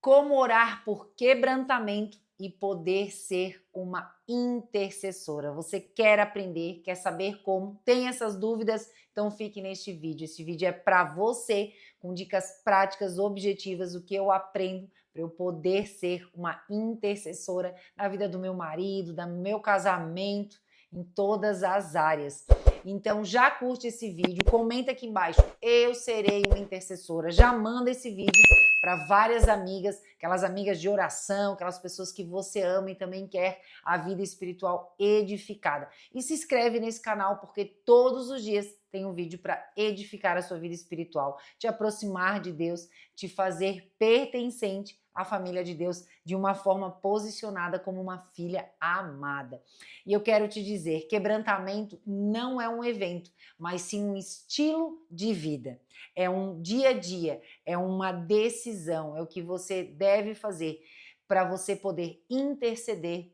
Como orar por quebrantamento e poder ser uma intercessora. Você quer aprender, quer saber como, tem essas dúvidas? Então fique neste vídeo. Este vídeo é para você, com dicas práticas, objetivas, o que eu aprendo para eu poder ser uma intercessora na vida do meu marido, do meu casamento, em todas as áreas. Então já curte esse vídeo, comenta aqui embaixo, eu serei uma intercessora. Já manda esse vídeo para várias amigas, aquelas amigas de oração, aquelas pessoas que você ama e também quer a vida espiritual edificada. E se inscreve nesse canal porque todos os dias tem um vídeo para edificar a sua vida espiritual, te aproximar de Deus, te fazer pertencente à família de Deus de uma forma posicionada como uma filha amada. E eu quero te dizer, quebrantamento não é um evento, mas sim um estilo de vida. É um dia a dia, é uma decisão, é o que você deve fazer para você poder interceder.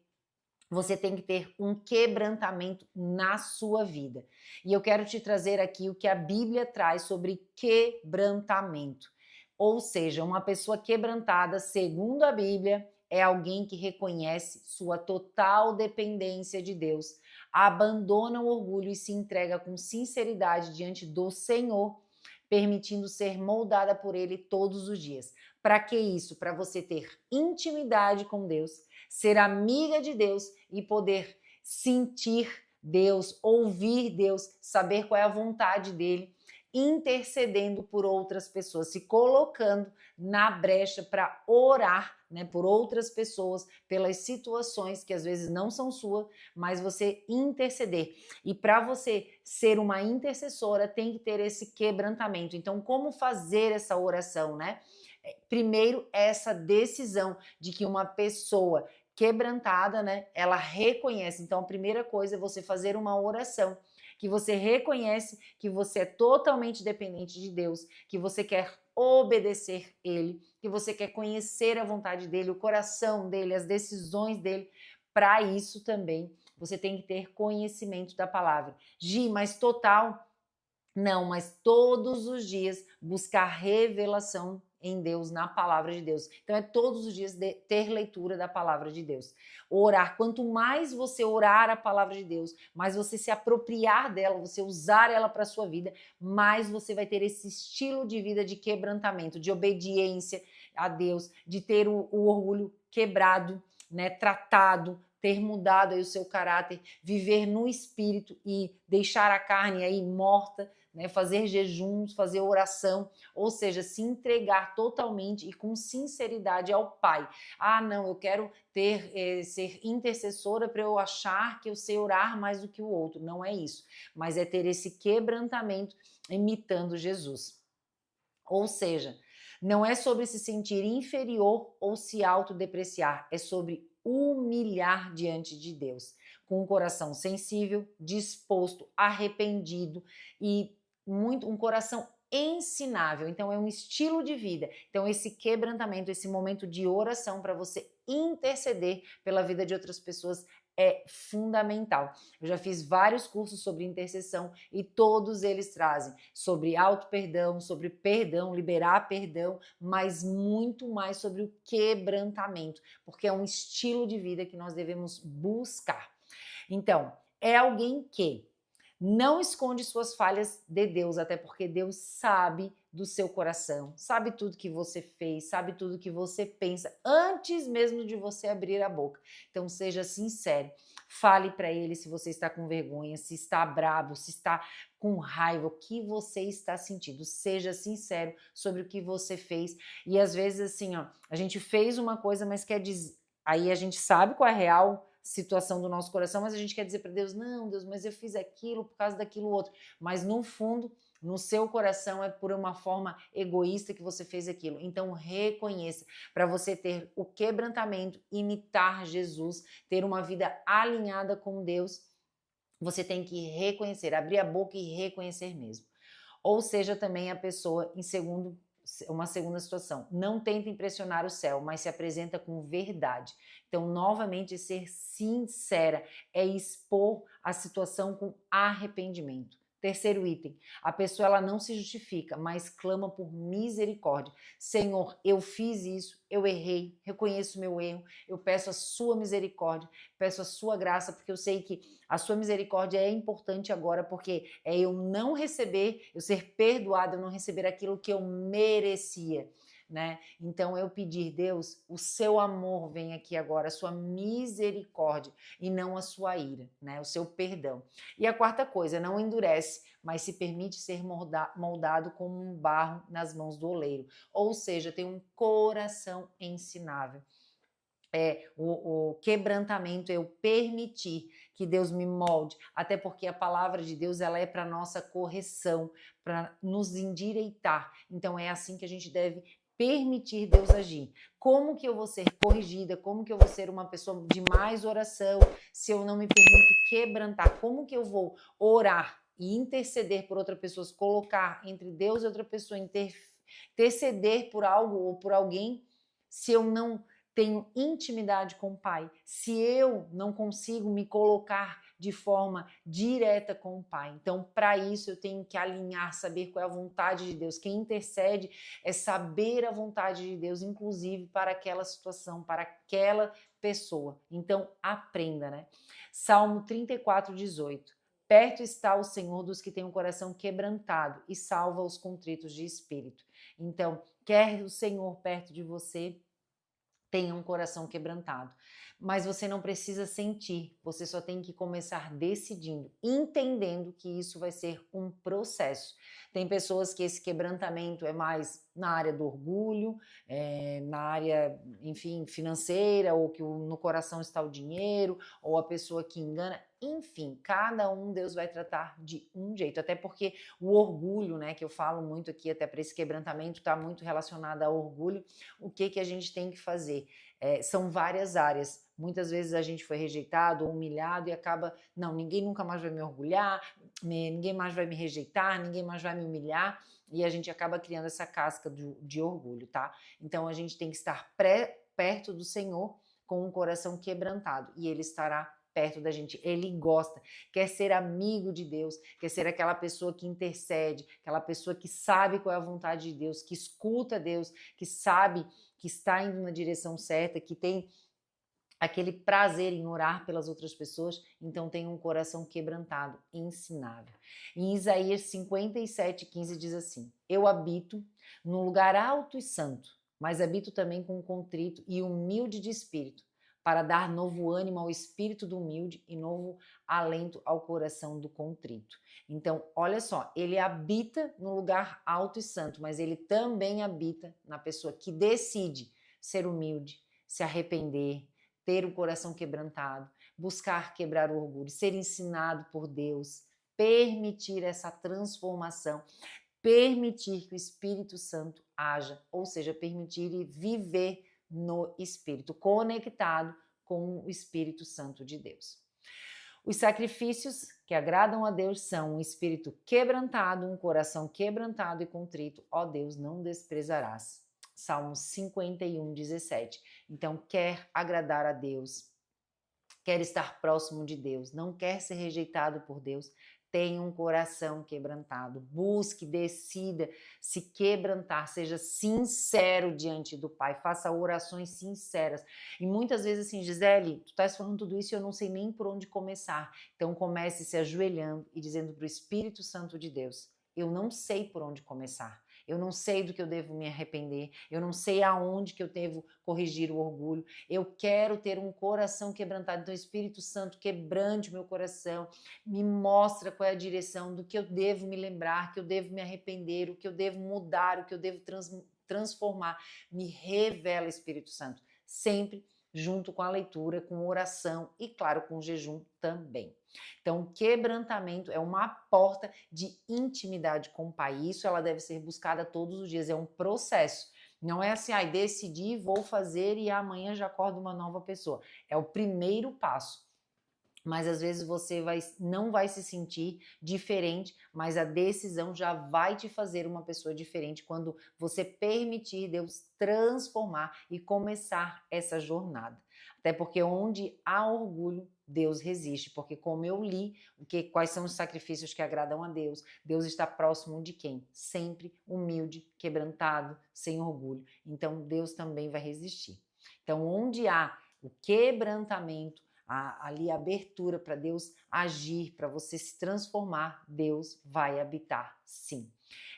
Você tem que ter um quebrantamento na sua vida. E eu quero te trazer aqui o que a Bíblia traz sobre quebrantamento. Ou seja, uma pessoa quebrantada, segundo a Bíblia, é alguém que reconhece sua total dependência de Deus, abandona o orgulho e se entrega com sinceridade diante do Senhor, permitindo ser moldada por Ele todos os dias. Para que isso? Para você ter intimidade com Deus, ser amiga de Deus e poder sentir Deus, ouvir Deus, saber qual é a vontade dele, intercedendo por outras pessoas, se colocando na brecha para orar, né, por outras pessoas, pelas situações que às vezes não são suas, mas você interceder. E para você ser uma intercessora, tem que ter esse quebrantamento. Então, como fazer essa oração, né? Primeiro, essa decisão de que uma pessoa quebrantada, né, ela reconhece. Então, a primeira coisa é você fazer uma oração que você reconhece que você é totalmente dependente de Deus, que você quer obedecer Ele, que você quer conhecer a vontade dEle, o coração dEle, as decisões dEle. Para isso também, você tem que ter conhecimento da palavra. Gi, mas total? Não, mas todos os dias buscar revelação em Deus, na palavra de Deus. Então é todos os dias ter leitura da palavra de Deus. Orar, quanto mais você orar a palavra de Deus, mais você se apropriar dela, você usar ela para a sua vida, mais você vai ter esse estilo de vida de quebrantamento, de obediência a Deus, de ter o orgulho quebrado, né, tratado, ter mudado aí o seu caráter, viver no espírito e deixar a carne aí morta, né, fazer jejuns, fazer oração, ou seja, se entregar totalmente e com sinceridade ao Pai. Ah, não, eu quero ser intercessora para eu achar que eu sei orar mais do que o outro. Não é isso, mas é ter esse quebrantamento imitando Jesus. Ou seja, não é sobre se sentir inferior ou se autodepreciar, é sobre humilhar diante de Deus, com um coração sensível, disposto, arrependido e um coração ensinável. Então é um estilo de vida. Então esse quebrantamento, esse momento de oração para você interceder pela vida de outras pessoas é fundamental. Eu já fiz vários cursos sobre intercessão e todos eles trazem sobre auto-perdão, sobre perdão, liberar perdão, mas muito mais sobre o quebrantamento, porque é um estilo de vida que nós devemos buscar. Então, é alguém que não esconde suas falhas de Deus, até porque Deus sabe do seu coração, sabe tudo que você fez, sabe tudo que você pensa, antes mesmo de você abrir a boca. Então seja sincero, fale para Ele se você está com vergonha, se está bravo, se está com raiva, o que você está sentindo. Seja sincero sobre o que você fez. E às vezes assim, ó, a gente fez uma coisa, mas quer dizer, aí a gente sabe qual é a real situação do nosso coração, mas a gente quer dizer para Deus, não, Deus, mas eu fiz aquilo por causa daquilo outro. Mas no fundo, no seu coração é por uma forma egoísta que você fez aquilo. Então reconheça, para você ter o quebrantamento, imitar Jesus, ter uma vida alinhada com Deus, você tem que reconhecer, abrir a boca e reconhecer mesmo. Ou seja, também a pessoa uma segunda situação, não tenta impressionar o céu, mas se apresenta com verdade. Então, novamente, ser sincera é expor a situação com arrependimento. Terceiro item, a pessoa ela não se justifica, mas clama por misericórdia. Senhor, eu fiz isso, eu errei, reconheço meu erro, eu peço a sua misericórdia, peço a sua graça, porque eu sei que a sua misericórdia é importante agora, porque é eu não receber, eu ser perdoado, eu não receber aquilo que eu merecia. Né? Então eu pedir, Deus, o seu amor vem aqui agora, a sua misericórdia e não a sua ira, né? O seu perdão. E a quarta coisa, não endurece, mas se permite ser moldado como um barro nas mãos do oleiro. Ou seja, tem um coração ensinável. O quebrantamento é eu permitir que Deus me molde, até porque a palavra de Deus ela é para nossa correção, para nos endireitar. Então é assim que a gente deve permitir Deus agir. Como que eu vou ser corrigida? Como que eu vou ser uma pessoa de mais oração se eu não me permito quebrantar? Como que eu vou orar e interceder por outra pessoa, colocar entre Deus e outra pessoa, interceder por algo ou por alguém, se eu não tenho intimidade com o Pai, se eu não consigo me colocar de forma direta com o Pai? Então, para isso, eu tenho que alinhar, saber qual é a vontade de Deus. Quem intercede é saber a vontade de Deus, inclusive para aquela situação, para aquela pessoa. Então, aprenda, né? Salmo 34:18. Perto está o Senhor dos que têm o coração quebrantado e salva os contritos de espírito. Então, quer o Senhor perto de você, tenha um coração quebrantado. Mas você não precisa sentir, você só tem que começar decidindo, entendendo que isso vai ser um processo. Tem pessoas que esse quebrantamento é mais na área do orgulho, na área, enfim, financeira, ou que no coração está o dinheiro, ou a pessoa que engana. Enfim, cada um Deus vai tratar de um jeito, até porque o orgulho, né, que eu falo muito aqui, até para esse quebrantamento, está muito relacionado ao orgulho. O que a gente tem que fazer? São várias áreas. Muitas vezes a gente foi rejeitado ou humilhado e acaba, não, ninguém nunca mais vai me orgulhar, ninguém mais vai me rejeitar, ninguém mais vai me humilhar, e a gente acaba criando essa casca de orgulho, tá? Então a gente tem que estar perto do Senhor com um coração quebrantado, e Ele estará perto da gente. Ele gosta, quer ser amigo de Deus, quer ser aquela pessoa que intercede, aquela pessoa que sabe qual é a vontade de Deus, que escuta Deus, que sabe que está indo na direção certa, que tem aquele prazer em orar pelas outras pessoas. Então tem um coração quebrantado, ensinável. Em Isaías 57:15 diz assim: eu habito num lugar alto e santo, mas habito também com contrito e humilde de espírito, para dar novo ânimo ao espírito do humilde e novo alento ao coração do contrito. Então, olha só, ele habita no lugar alto e santo, mas ele também habita na pessoa que decide ser humilde, se arrepender, ter o coração quebrantado, buscar quebrar o orgulho, ser ensinado por Deus, permitir essa transformação, permitir que o Espírito Santo haja, ou seja, permitir viver no Espírito, conectado com o Espírito Santo de Deus. Os sacrifícios que agradam a Deus são um espírito quebrantado, um coração quebrantado e contrito. Ó Deus, não desprezarás. Salmos 51:17. Então, quer agradar a Deus, quer estar próximo de Deus, não quer ser rejeitado por Deus, tenha um coração quebrantado, busque, decida se quebrantar, seja sincero diante do Pai, faça orações sinceras. E muitas vezes assim, Gisele, tu estás falando tudo isso e eu não sei nem por onde começar. Então comece se ajoelhando e dizendo para o Espírito Santo de Deus: eu não sei por onde começar. Eu não sei do que eu devo me arrepender, eu não sei aonde que eu devo corrigir o orgulho, eu quero ter um coração quebrantado. Então, Espírito Santo, quebrante o meu coração, me mostra qual é a direção do que eu devo me lembrar, que eu devo me arrepender, o que eu devo mudar, o que eu devo transformar. Me revela, Espírito Santo, sempre junto com a leitura, com oração e, claro, com jejum também. Então, quebrantamento é uma porta de intimidade com o Pai. Isso ela deve ser buscada todos os dias, é um processo. Não é assim, decidi, vou fazer e amanhã já acordo uma nova pessoa. É o primeiro passo. mas às vezes você não vai se sentir diferente, mas a decisão já vai te fazer uma pessoa diferente quando você permitir Deus transformar e começar essa jornada. Até porque onde há orgulho, Deus resiste, porque como eu li, quais são os sacrifícios que agradam a Deus? Deus está próximo de quem? Sempre humilde, quebrantado, sem orgulho. Então Deus também vai resistir. Então onde há o quebrantamento, ali a abertura para Deus agir, para você se transformar, Deus vai habitar sim.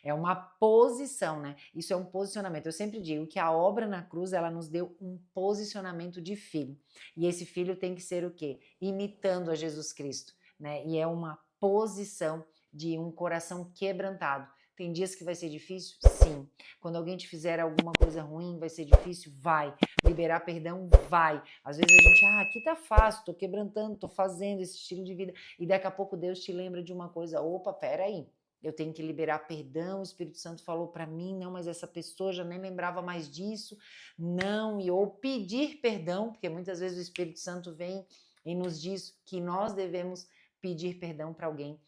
É uma posição, né? Isso é um posicionamento. Eu sempre digo que a obra na cruz, ela nos deu um posicionamento de filho. E esse filho tem que ser o quê? Imitando a Jesus Cristo, né? E é uma posição de um coração quebrantado. Tem dias que vai ser difícil? Sim. Quando alguém te fizer alguma coisa ruim, vai ser difícil? Vai. Liberar perdão? Vai. Às vezes a gente, aqui tá fácil, tô quebrantando, tô fazendo esse estilo de vida. E daqui a pouco Deus te lembra de uma coisa, opa, peraí. Eu tenho que liberar perdão, o Espírito Santo falou para mim, não, mas essa pessoa já nem lembrava mais disso, não, ou pedir perdão, porque muitas vezes o Espírito Santo vem e nos diz que nós devemos pedir perdão para alguém.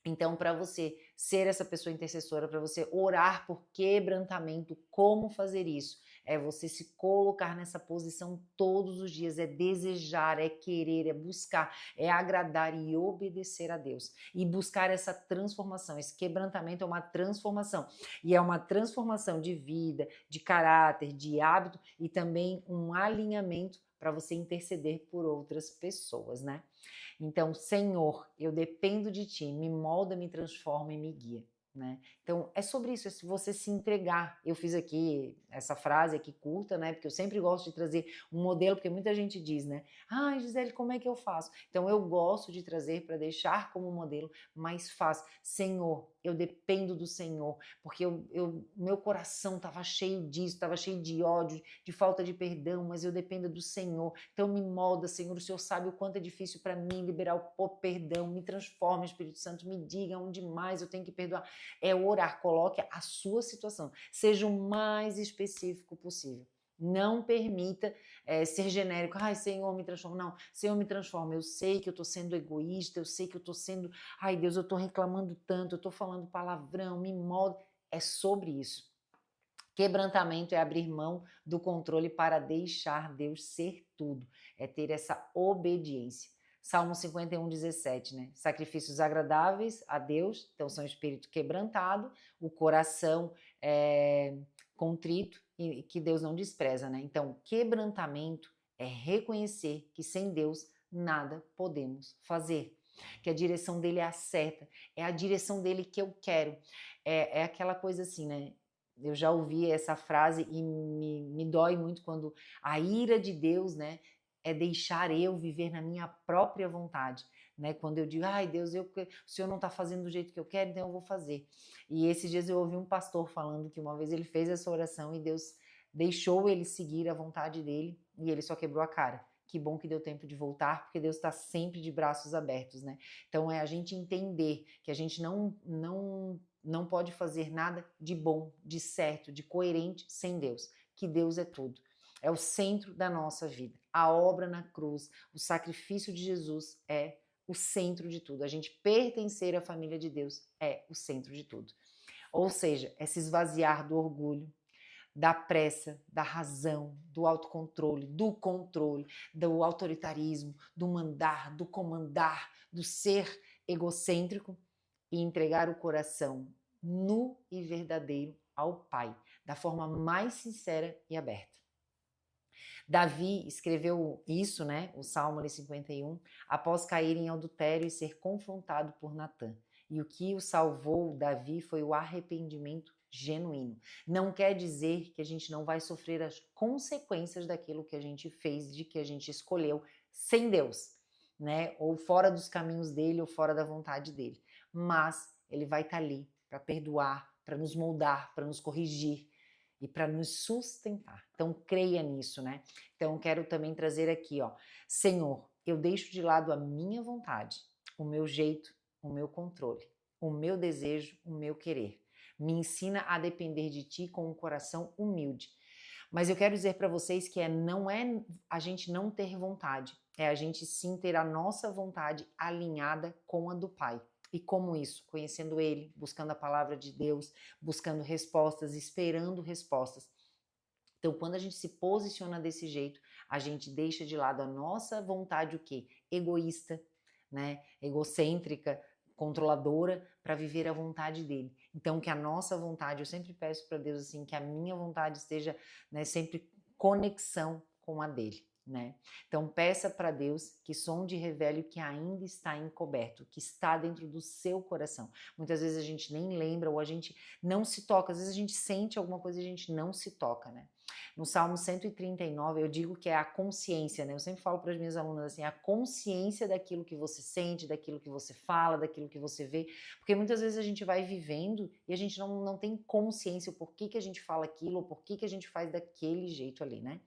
Então, para você ser essa pessoa intercessora, para você orar por quebrantamento, como fazer isso? É você se colocar nessa posição todos os dias, é desejar, é querer, é buscar, é agradar e obedecer a Deus. E buscar essa transformação, esse quebrantamento é uma transformação. E é uma transformação de vida, de caráter, de hábito e também um alinhamento para você interceder por outras pessoas, né? Então, Senhor, eu dependo de Ti, me molda, me transforma e me guia, né? Então, é sobre isso, é se você se entregar. Eu fiz aqui essa frase aqui curta, né? Porque eu sempre gosto de trazer um modelo, porque muita gente diz, né? Ai, Gisele, como é que eu faço? Então, eu gosto de trazer para deixar como modelo mais fácil. Senhor, eu dependo do Senhor, porque meu coração estava cheio disso, estava cheio de ódio, de falta de perdão, mas eu dependo do Senhor. Então me molda, Senhor, o Senhor sabe o quanto é difícil para mim liberar o perdão, me transforma, Espírito Santo, me diga onde mais eu tenho que perdoar. É orar, coloque a sua situação, seja o mais específico possível. Não permita ser genérico. Ai, Senhor, me transforma. Não, Senhor, me transforma. Eu sei que eu estou sendo egoísta, eu sei que eu estou sendo... Ai, Deus, eu estou reclamando tanto, eu estou falando palavrão, me molda. É sobre isso. Quebrantamento é abrir mão do controle para deixar Deus ser tudo. É ter essa obediência. Salmo 51:17, né? Sacrifícios agradáveis a Deus, então são espírito quebrantado, o coração contrito e que Deus não despreza, né? Então, quebrantamento é reconhecer que sem Deus nada podemos fazer. Que a direção dele é a certa, é a direção dele que eu quero. É aquela coisa assim, né? Eu já ouvi essa frase e me dói muito quando a ira de Deus, né, é deixar eu viver na minha própria vontade, né? Quando eu digo, ai Deus, o Senhor não está fazendo do jeito que eu quero, então eu vou fazer. E esses dias eu ouvi um pastor falando que uma vez ele fez essa oração e Deus deixou ele seguir a vontade dele e ele só quebrou a cara. Que bom que deu tempo de voltar, porque Deus está sempre de braços abertos, né? Então é a gente entender que a gente não pode fazer nada de bom, de certo, de coerente sem Deus, que Deus é tudo. É o centro da nossa vida. A obra na cruz, o sacrifício de Jesus é o centro de tudo. A gente pertencer à família de Deus é o centro de tudo. Ou seja, é se esvaziar do orgulho, da pressa, da razão, do autocontrole, do autoritarismo, do mandar, do comandar, do ser egocêntrico e entregar o coração nu e verdadeiro ao Pai, da forma mais sincera e aberta. Davi escreveu isso, né, o Salmo 51, após cair em adultério e ser confrontado por Natã. E o que o salvou, Davi, foi o arrependimento genuíno. Não quer dizer que a gente não vai sofrer as consequências daquilo que a gente fez, de que a gente escolheu sem Deus, né? Ou fora dos caminhos dele, ou fora da vontade dele. Mas ele vai estar ali para perdoar, para nos moldar, para nos corrigir e para nos sustentar. Então creia nisso, né? Então quero também trazer aqui, ó, Senhor, eu deixo de lado a minha vontade, o meu jeito, o meu controle, o meu desejo, o meu querer. Me ensina a depender de Ti com um coração humilde. Mas eu quero dizer para vocês que não é a gente não ter vontade, é a gente sim ter a nossa vontade alinhada com a do Pai. E como isso? Conhecendo Ele, buscando a palavra de Deus, buscando respostas, esperando respostas. Então, quando a gente se posiciona desse jeito, a gente deixa de lado a nossa vontade, o quê? Egoísta, né? Egocêntrica, controladora, para viver a vontade dele. Então, que a nossa vontade, eu sempre peço para Deus assim, que a minha vontade esteja, né, sempre conexão com a dele. Né? Então peça para Deus que sonde e revele o que ainda está encoberto, que está dentro do seu coração. Muitas vezes a gente nem lembra ou a gente não se toca, às vezes a gente sente alguma coisa e a gente não se toca, né? No Salmo 139 eu digo que é a consciência, né? Eu sempre falo para as minhas alunas assim, a consciência daquilo que você sente, daquilo que você fala, daquilo que você vê, porque muitas vezes a gente vai vivendo e a gente não tem consciência o porquê que a gente fala aquilo, ou porquê que a gente faz daquele jeito ali, né?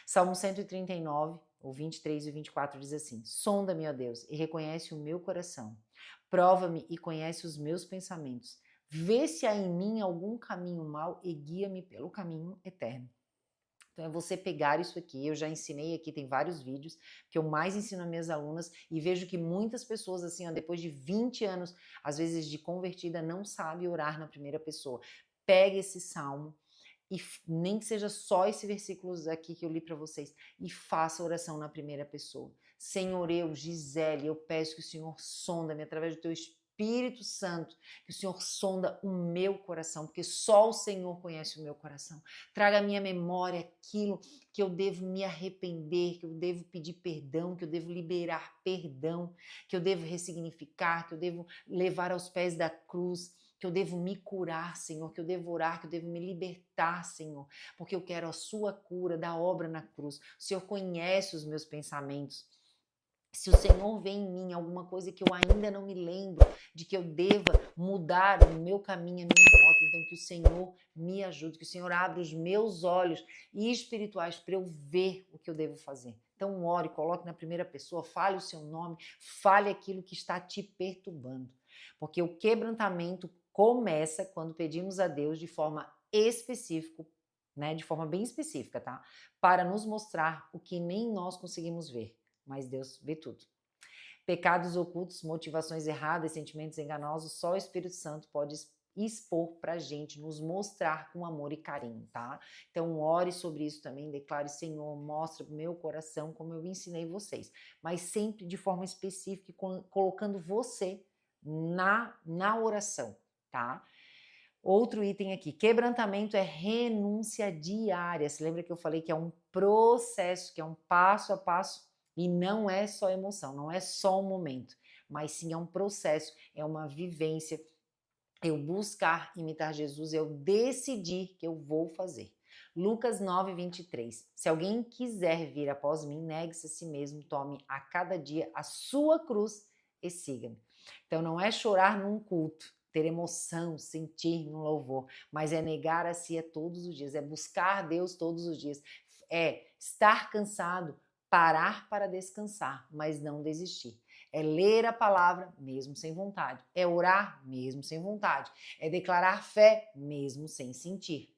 Salmo 139, o 23 e o 24 diz assim: sonda-me, ó Deus, e reconhece o meu coração. Prova-me e conhece os meus pensamentos. Vê se há em mim algum caminho mau e guia-me pelo caminho eterno. Então é você pegar isso aqui, eu já ensinei aqui, tem vários vídeos que eu mais ensino às minhas alunas e vejo que muitas pessoas assim, ó, depois de 20 anos, às vezes de convertida, não sabe orar na primeira pessoa. Pega esse salmo, e nem que seja só esse versículo aqui que eu li para vocês, e faça oração na primeira pessoa. Senhor, eu, Gisele, eu peço que o Senhor sonda-me através do teu Espírito Santo, que o Senhor sonda o meu coração, porque só o Senhor conhece o meu coração. Traga à minha memória aquilo que eu devo me arrepender, que eu devo pedir perdão, que eu devo liberar perdão, que eu devo ressignificar, que eu devo levar aos pés da cruz, que eu devo me curar, Senhor, que eu devo orar, que eu devo me libertar, Senhor, porque eu quero a sua cura da obra na cruz. O Senhor conhece os meus pensamentos. Se o Senhor vê em mim alguma coisa que eu ainda não me lembro, de que eu deva mudar o meu caminho, a minha rota, então que o Senhor me ajude, que o Senhor abra os meus olhos espirituais para eu ver o que eu devo fazer. Então ore, coloque na primeira pessoa, fale o seu nome, fale aquilo que está te perturbando. Porque o quebrantamento começa quando pedimos a Deus de forma específica, né, de forma bem específica, tá? Para nos mostrar o que nem nós conseguimos ver, mas Deus vê tudo. Pecados ocultos, motivações erradas, sentimentos enganosos, só o Espírito Santo pode expor pra gente, nos mostrar com amor e carinho, tá? Então ore sobre isso também, declare: Senhor, mostra pro meu coração como eu ensinei vocês, mas sempre de forma específica, colocando você na oração, tá? Outro item aqui, quebrantamento é renúncia diária. Você lembra que eu falei que é um processo, que é um passo a passo e não é só emoção, não é só um momento, mas sim é um processo, é uma vivência. Eu buscar imitar Jesus, eu decidir que eu vou fazer. Lucas 9, 23. Se alguém quiser vir após mim, negue-se a si mesmo, tome a cada dia a sua cruz e siga-me. Então não é chorar num culto, ter emoção, sentir no louvor, mas é negar a si a todos os dias, é buscar Deus todos os dias, é estar cansado, parar para descansar, mas não desistir. É ler a palavra mesmo sem vontade, é orar mesmo sem vontade, é declarar fé mesmo sem sentir.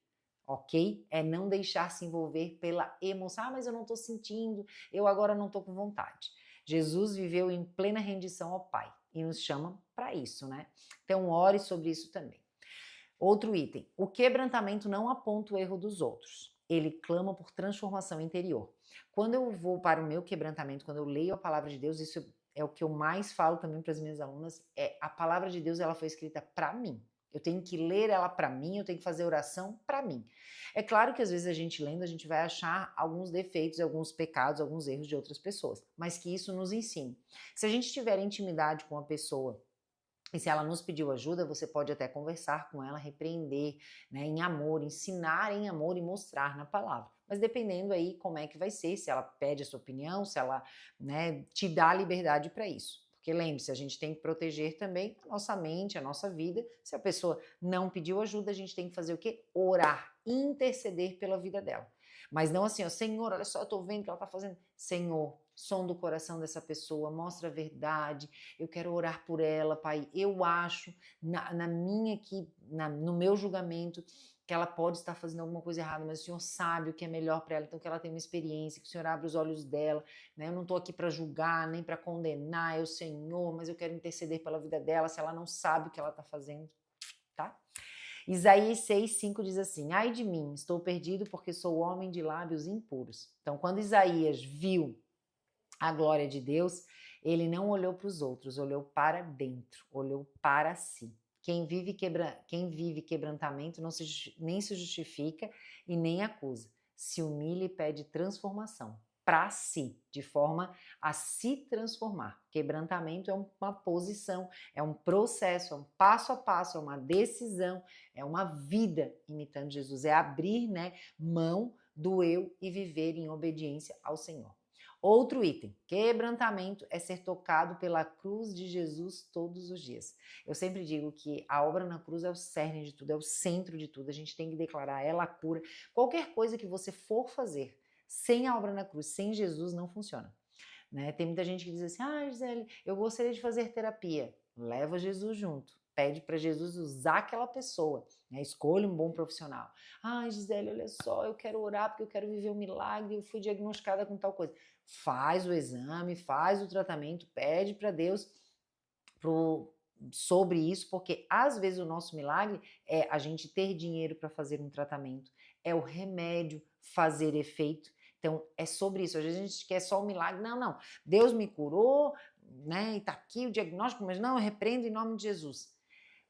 Ok? É não deixar se envolver pela emoção. Ah, mas eu não estou sentindo, eu agora não estou com vontade. Jesus viveu em plena rendição ao Pai e nos chama para isso, né? Então, ore sobre isso também. Outro item: o quebrantamento não aponta o erro dos outros, ele clama por transformação interior. Quando eu vou para o meu quebrantamento, quando eu leio a palavra de Deus, isso é o que eu mais falo também para as minhas alunas, é a palavra de Deus, ela foi escrita para mim. Eu tenho que ler ela para mim, eu tenho que fazer oração para mim. É claro que às vezes a gente lendo, a gente vai achar alguns defeitos, alguns pecados, alguns erros de outras pessoas, mas que isso nos ensine. Se a gente tiver intimidade com a pessoa, e se ela nos pediu ajuda, você pode até conversar com ela, repreender, né, em amor, ensinar em amor e mostrar na palavra. Mas dependendo aí como é que vai ser, se ela pede a sua opinião, se ela, né, te dá liberdade para isso. Porque lembre-se, a gente tem que proteger também a nossa mente, a nossa vida. Se a pessoa não pediu ajuda, a gente tem que fazer o quê? Orar, interceder pela vida dela. Mas não assim, ó, Senhor, olha só, eu tô vendo que ela tá fazendo. Senhor, som do coração dessa pessoa, mostra a verdade, eu quero orar por ela, Pai. Eu acho, no meu julgamento, que ela pode estar fazendo alguma coisa errada, mas o Senhor sabe o que é melhor para ela, então que ela tenha uma experiência, que o Senhor abra os olhos dela, né? Eu não estou aqui para julgar, nem para condenar, é o Senhor, mas eu quero interceder pela vida dela, se ela não sabe o que ela está fazendo, tá? Isaías 6:5 diz assim: ai de mim, estou perdido porque sou homem de lábios impuros. Então, quando Isaías viu a glória de Deus, ele não olhou para os outros, olhou para dentro, olhou para si. Quem vive quebrantamento nem se justifica e nem acusa. Se humilha e pede transformação para si, de forma a se transformar. Quebrantamento é uma posição, é um processo, é um passo a passo, é uma decisão, é uma vida imitando Jesus. É abrir, né, mão do eu e viver em obediência ao Senhor. Outro item, quebrantamento é ser tocado pela cruz de Jesus todos os dias. Eu sempre digo que a obra na cruz é o cerne de tudo, é o centro de tudo. A gente tem que declarar, ela cura. Qualquer coisa que você for fazer sem a obra na cruz, sem Jesus, não funciona. Né? Tem muita gente que diz assim, Gisele, eu gostaria de fazer terapia. Leva Jesus junto. Pede para Jesus usar aquela pessoa, né? Escolha um bom profissional. Gisele, olha só, eu quero orar porque eu quero viver um milagre, eu fui diagnosticada com tal coisa. Faz o exame, faz o tratamento, pede para Deus sobre isso, porque às vezes o nosso milagre é a gente ter dinheiro para fazer um tratamento, é o remédio fazer efeito. Então, é sobre isso. Às vezes a gente quer só o milagre. Não. Deus me curou, né? E tá aqui o diagnóstico, mas não, eu repreendo em nome de Jesus.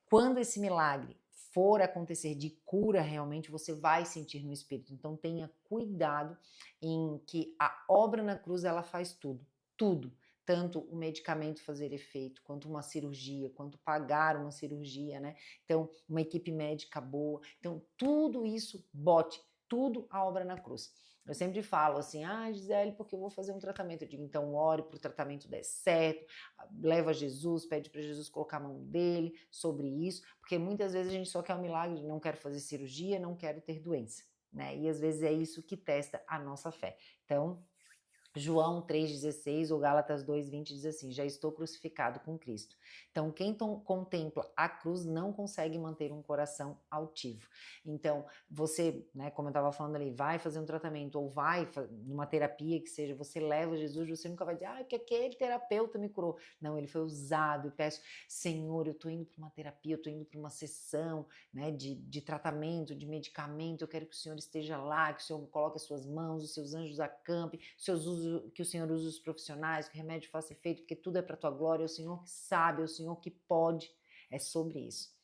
Quando esse milagre for acontecer de cura realmente, você vai sentir no espírito. Então, tenha cuidado em que a obra na cruz, ela faz tudo. Tanto o medicamento fazer efeito, quanto uma cirurgia, quanto pagar uma cirurgia, né? Então, uma equipe médica boa. Então, tudo isso, bote tudo a obra na cruz. Eu sempre falo assim, Gisele, porque eu vou fazer um tratamento. Eu digo, então ore para o tratamento dar certo, leva Jesus, pede para Jesus colocar a mão dele sobre isso, porque muitas vezes a gente só quer um milagre, não quero fazer cirurgia, não quero ter doença, né? E às vezes é isso que testa a nossa fé. Então, João 3,16 ou Gálatas 2,20 diz assim, já estou crucificado com Cristo. Então, quem contempla a cruz não consegue manter um coração altivo. Então, você, né, como eu estava falando ali, vai fazer um tratamento ou vai numa terapia que seja, você leva Jesus, você nunca vai dizer, que aquele terapeuta me curou. Não, ele foi usado. Eu peço, Senhor, eu estou indo para uma terapia, eu estou indo para uma sessão, né, de tratamento, de medicamento, eu quero que o Senhor esteja lá, que o Senhor coloque as suas mãos, os seus anjos acampem, que o Senhor use os profissionais, que o remédio faça efeito, porque tudo é para a tua glória, é o Senhor que sabe, é o Senhor que pode, é sobre isso.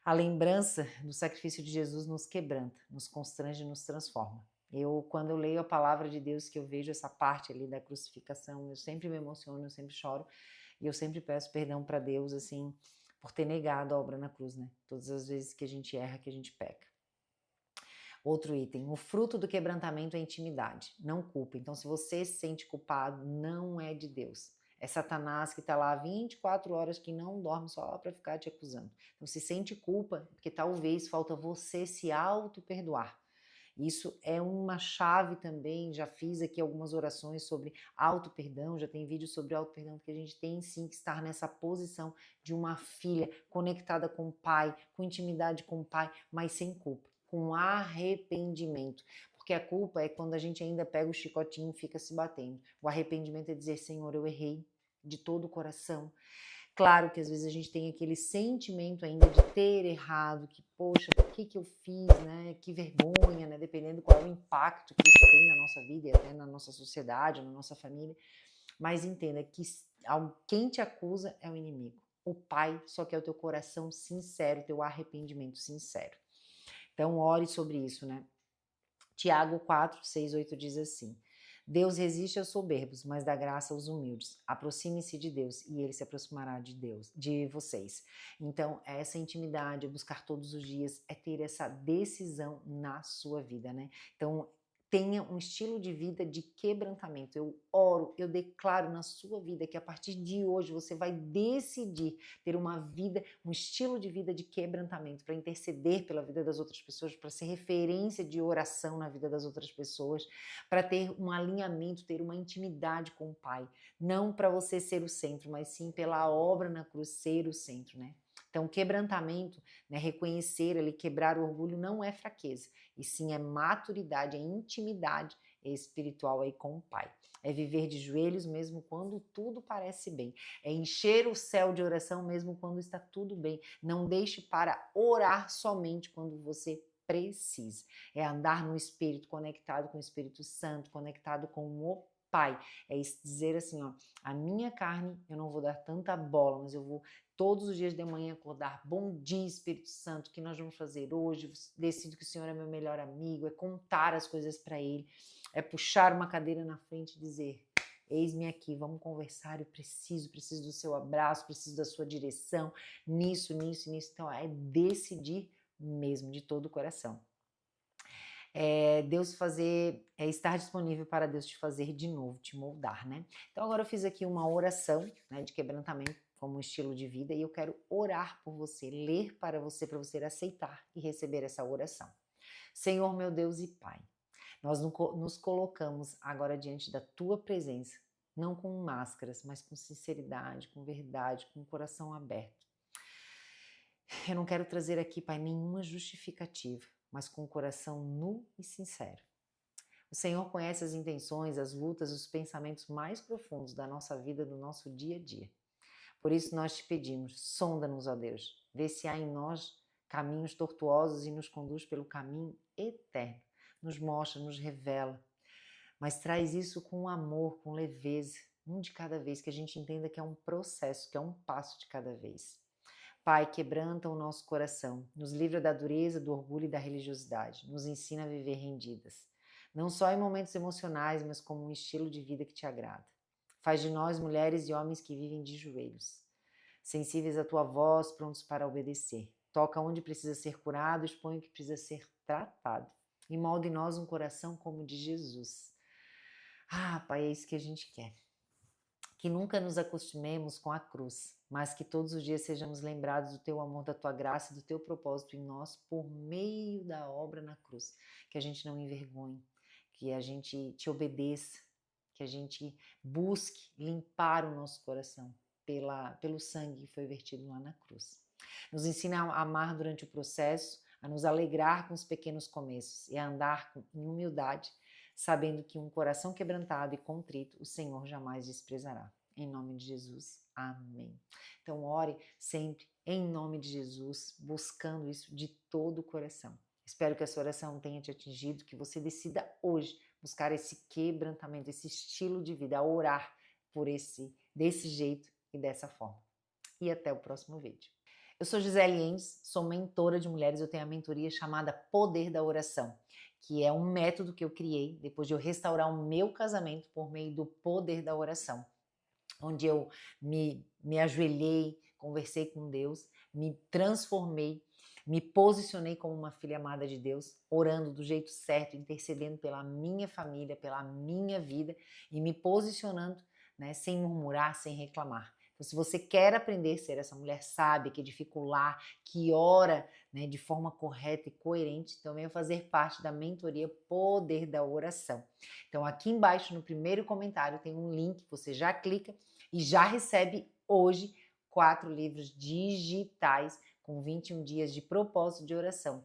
A lembrança do sacrifício de Jesus nos quebranta, nos constrange, nos transforma. Quando eu leio a palavra de Deus, que eu vejo essa parte ali da crucificação, eu sempre me emociono, eu sempre choro, e eu sempre peço perdão para Deus, assim, por ter negado a obra na cruz, né? Todas as vezes que a gente erra, que a gente peca. Outro item, o fruto do quebrantamento é intimidade, não culpa. Então, se você se sente culpado, não é de Deus. É Satanás que está lá 24 horas, que não dorme só para ficar te acusando. Então, se sente culpa, porque talvez falta você se auto-perdoar. Isso é uma chave também, já fiz aqui algumas orações sobre auto-perdão, já tem vídeo sobre auto-perdão, porque a gente tem sim que estar nessa posição de uma filha conectada com o pai, com intimidade com o pai, mas sem culpa, com arrependimento. Porque a culpa é quando a gente ainda pega o chicotinho e fica se batendo. O arrependimento é dizer, Senhor, eu errei de todo o coração. Claro que às vezes a gente tem aquele sentimento ainda de ter errado, que poxa, por que eu fiz, né? Que vergonha, né? Dependendo qual é o impacto que isso tem na nossa vida e até na nossa sociedade, na nossa família. Mas entenda que quem te acusa é o inimigo. O Pai só quer o teu coração sincero, teu arrependimento sincero. Então ore sobre isso, né? Tiago 4, 6, 8 diz assim: Deus resiste aos soberbos, mas dá graça aos humildes. Aproxime-se de Deus e Ele se aproximará de vocês. Então, essa intimidade, é buscar todos os dias, é ter essa decisão na sua vida, né? Então, tenha um estilo de vida de quebrantamento. Eu oro, eu declaro na sua vida que a partir de hoje você vai decidir ter uma vida, um estilo de vida de quebrantamento, para interceder pela vida das outras pessoas, para ser referência de oração na vida das outras pessoas, para ter um alinhamento, ter uma intimidade com o Pai. Não para você ser o centro, mas sim pela obra na cruz ser o centro, né? Então, quebrantamento, né, reconhecer ali, quebrar o orgulho não é fraqueza, e sim é maturidade, é intimidade espiritual aí com o Pai. É viver de joelhos mesmo quando tudo parece bem. É encher o céu de oração mesmo quando está tudo bem. Não deixe para orar somente quando você precisa. É andar no Espírito, conectado com o Espírito Santo, conectado com o Pai. É dizer assim, ó, a minha carne eu não vou dar tanta bola, mas eu vou todos os dias de manhã acordar. Bom dia, Espírito Santo, o que nós vamos fazer hoje? Decido que o Senhor é meu melhor amigo, é contar as coisas para Ele, é puxar uma cadeira na frente e dizer: eis-me aqui, vamos conversar, eu preciso do seu abraço, preciso da sua direção, nisso. Então, é decidir mesmo, de todo o coração. Estar disponível para Deus te fazer de novo, te moldar, né? Então agora eu fiz aqui uma oração, né, de quebrantamento como um estilo de vida e eu quero orar por você, ler para você aceitar e receber essa oração. Senhor meu Deus e Pai, nós nos colocamos agora diante da Tua presença, não com máscaras, mas com sinceridade, com verdade, com o coração aberto. Eu não quero trazer aqui, Pai, nenhuma justificativa, mas com o coração nu e sincero. O Senhor conhece as intenções, as lutas, os pensamentos mais profundos da nossa vida, do nosso dia a dia. Por isso nós te pedimos, sonda-nos, ó Deus, vê se há em nós caminhos tortuosos e nos conduz pelo caminho eterno. Nos mostra, nos revela, mas traz isso com amor, com leveza, um de cada vez, que a gente entenda que é um processo, que é um passo de cada vez. Pai, quebranta o nosso coração, nos livra da dureza, do orgulho e da religiosidade, nos ensina a viver rendidas, não só em momentos emocionais, mas como um estilo de vida que te agrada. Faz de nós mulheres e homens que vivem de joelhos, sensíveis à tua voz, prontos para obedecer. Toca onde precisa ser curado, expõe o que precisa ser tratado. E molda em nós um coração como o de Jesus. Ah, Pai, é isso que a gente quer. Que nunca nos acostumemos com a cruz, mas que todos os dias sejamos lembrados do teu amor, da tua graça, do teu propósito em nós por meio da obra na cruz. Que a gente não envergonhe, que a gente te obedeça, que a gente busque limpar o nosso coração pelo sangue que foi vertido lá na cruz. Nos ensina a amar durante o processo, a nos alegrar com os pequenos começos e a andar em humildade, sabendo que um coração quebrantado e contrito o Senhor jamais desprezará. Em nome de Jesus, amém. Então ore sempre em nome de Jesus, buscando isso de todo o coração. Espero que essa oração tenha te atingido, que você decida hoje buscar esse quebrantamento, esse estilo de vida, a orar desse jeito e dessa forma. E até o próximo vídeo. Eu sou Gisele Endes, sou mentora de mulheres, eu tenho a mentoria chamada Poder da Oração, que é um método que eu criei depois de eu restaurar o meu casamento por meio do poder da oração, onde eu me ajoelhei, conversei com Deus, me transformei, me posicionei como uma filha amada de Deus, orando do jeito certo, intercedendo pela minha família, pela minha vida e me posicionando, né, sem murmurar, sem reclamar. Então, se você quer aprender a ser essa mulher sábia, que edifica o lar, que ora, né, de forma correta e coerente, então venha fazer parte da mentoria Poder da Oração. Então aqui embaixo no primeiro comentário tem um link, você já clica e já recebe hoje 4 livros digitais com 21 dias de propósito de oração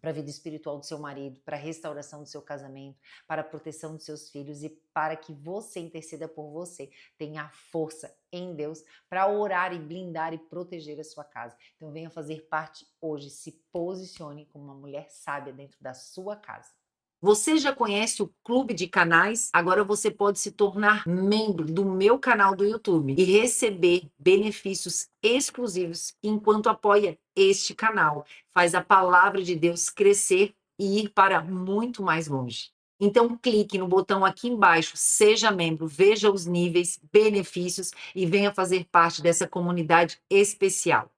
para a vida espiritual do seu marido, para a restauração do seu casamento, para a proteção dos seus filhos e para que você interceda por você, tenha força em Deus para orar e blindar e proteger a sua casa. Então venha fazer parte hoje, se posicione como uma mulher sábia dentro da sua casa. Você já conhece o Clube de Canais? Agora você pode se tornar membro do meu canal do YouTube e receber benefícios exclusivos enquanto apoia este canal. Faz a palavra de Deus crescer e ir para muito mais longe. Então clique no botão aqui embaixo, seja membro, veja os níveis, benefícios e venha fazer parte dessa comunidade especial.